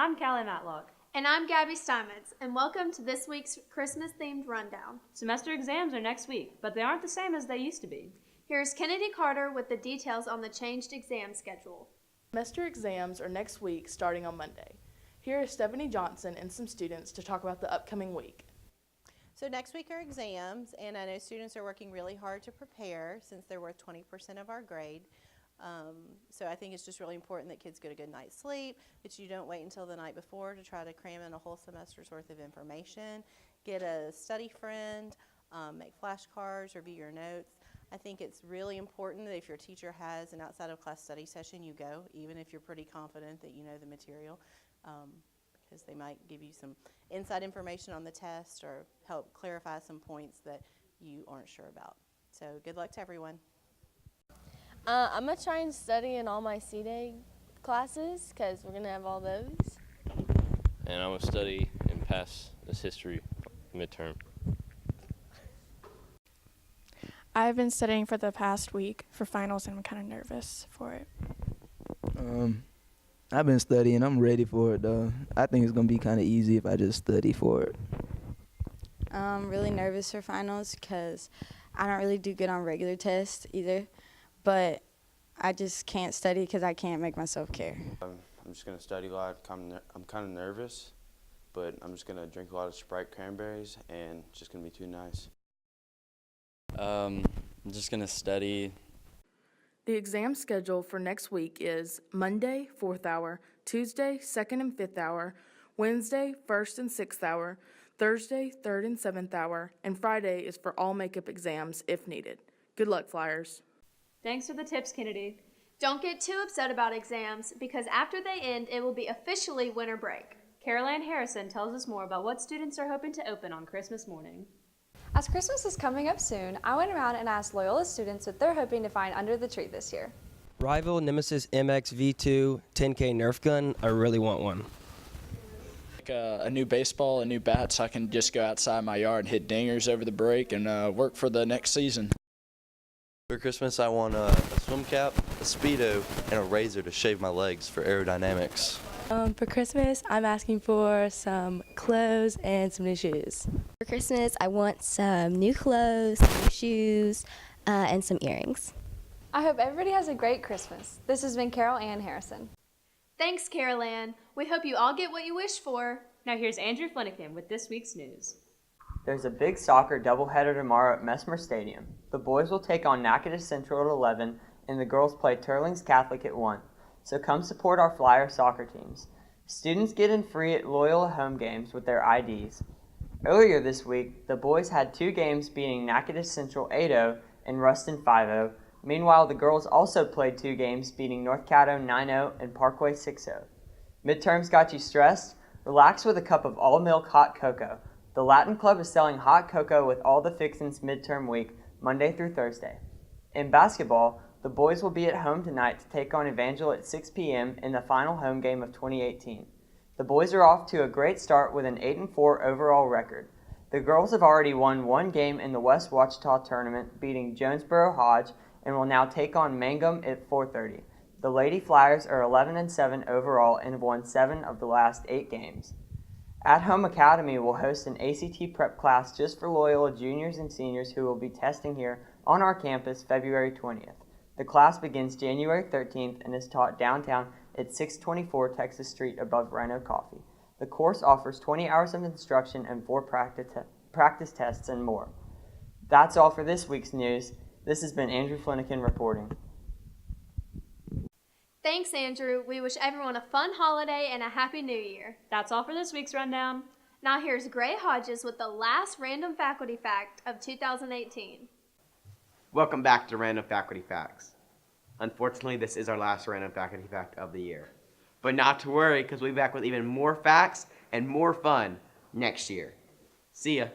I'm Kalli Matlock. And I'm Gabby Stimits, and welcome to this week's Christmas-themed rundown. Semester exams are next week, but they aren't the same as they used to be. Here's Kennedy Carter with the details on the changed exam schedule. Semester exams are next week starting on Monday. Here is Stephanie Johnson and some students to talk about the upcoming week. So next week are exams, and I know students are working really hard to prepare since they're worth 20% of our grade. So I think it's just really important that kids get a good night's sleep, that you don't wait until the night before to try to cram in a whole semester's worth of information. Get a study friend, make flashcards, review your notes. I think it's really important that if your teacher has an outside of class study session, you go, even if you're pretty confident that you know the material. Because they might give you some inside information on the test or help clarify some points that you aren't sure about. So good luck to everyone. I'm going to try and study in all my C-Day classes because we're going to have all those. And I'm going to study and pass this history midterm. I've been studying for the past week for finals and I'm kind of nervous for it. I've been studying. I'm ready for it, though. I think it's going to be kind of easy if I just study for it. I'm really nervous for finals because I don't really do good on regular tests either. But I just can't study because I can't make myself care. I'm just going to study a lot. I'm kind of nervous, but I'm just going to drink a lot of Sprite cranberries, and it's just going to be too nice. I'm just going to study. The exam schedule for next week is Monday, 4th hour, Tuesday, 2nd and 5th hour, Wednesday, 1st and 6th hour, Thursday, 3rd and 7th hour, and Friday is for all makeup exams if needed. Good luck, Flyers. Thanks for the tips, Kennedy. Don't get too upset about exams, because after they end, it will be officially winter break. Carol Ann Harrison tells us more about what students are hoping to open on Christmas morning. As Christmas is coming up soon, I went around and asked Loyola students what they're hoping to find under the tree this year. Rival Nemesis MX V2 10K Nerf gun. I really want one. Like a new baseball, a new bat, so I can just go outside my yard and hit dingers over the break and work for the next season. For Christmas, I want a swim cap, a Speedo, and a razor to shave my legs for aerodynamics. For Christmas, I'm asking for some clothes and some new shoes. For Christmas, I want some new clothes, some new shoes, and some earrings. I hope everybody has a great Christmas. This has been Carol Ann Harrison. Thanks, Carol Ann. We hope you all get what you wish for. Now here's Andrew Flanagan with this week's news. There's a big soccer doubleheader tomorrow at Mesmer Stadium. The boys will take on Natchitoches Central at 11, and the girls play Turlings Catholic at 1. So come support our Flyer soccer teams. Students get in free at Loyola home games with their IDs. Earlier this week, the boys had 2 games beating Natchitoches Central 8-0 and Ruston 5-0. Meanwhile, the girls also played 2 games beating North Caddo 9-0 and Parkway 6-0. Midterms got you stressed? Relax with a cup of all-milk hot cocoa. The Latin Club is selling hot cocoa with all the fixins midterm week, Monday through Thursday. In basketball, the boys will be at home tonight to take on Evangel at 6 p.m. in the final home game of 2018. The boys are off to a great start with an 8-4 overall record. The girls have already won 1 game in the West Ouachita tournament, beating Jonesboro Hodge, and will now take on Mangum at 4:30. The Lady Flyers are 11-7 overall and have won 7 of the last 8 games. At Home Academy will host an ACT prep class just for Loyola juniors and seniors who will be testing here on our campus February 20th. The class begins January 13th and is taught downtown at 624 Texas Street above Rhino Coffee. The course offers 20 hours of instruction and 4 practice tests and more. That's all for this week's news. This has been Andrew Flanagan reporting. Thanks, Andrew. We wish everyone a fun holiday and a happy new year. That's all for this week's rundown. Now here's Gray Hodges with the last random faculty fact of 2018. Welcome back to Random Faculty Facts. Unfortunately, this is our last random faculty fact of the year. But not to worry, because we'll be back with even more facts and more fun next year. See ya.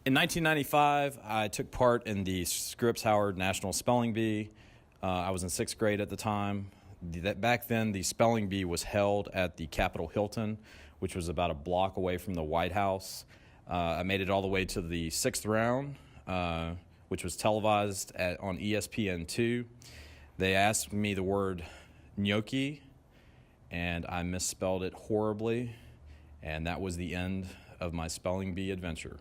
In 1995, I took part in the Scripps Howard National Spelling Bee. I was in 6th grade at the time. Back then, the spelling bee was held at the Capitol Hilton, which was about a block away from the White House. I made it all the way to the 6th round, which was televised on ESPN2. They asked me the word gnocchi, and I misspelled it horribly, and that was the end of my spelling bee adventure.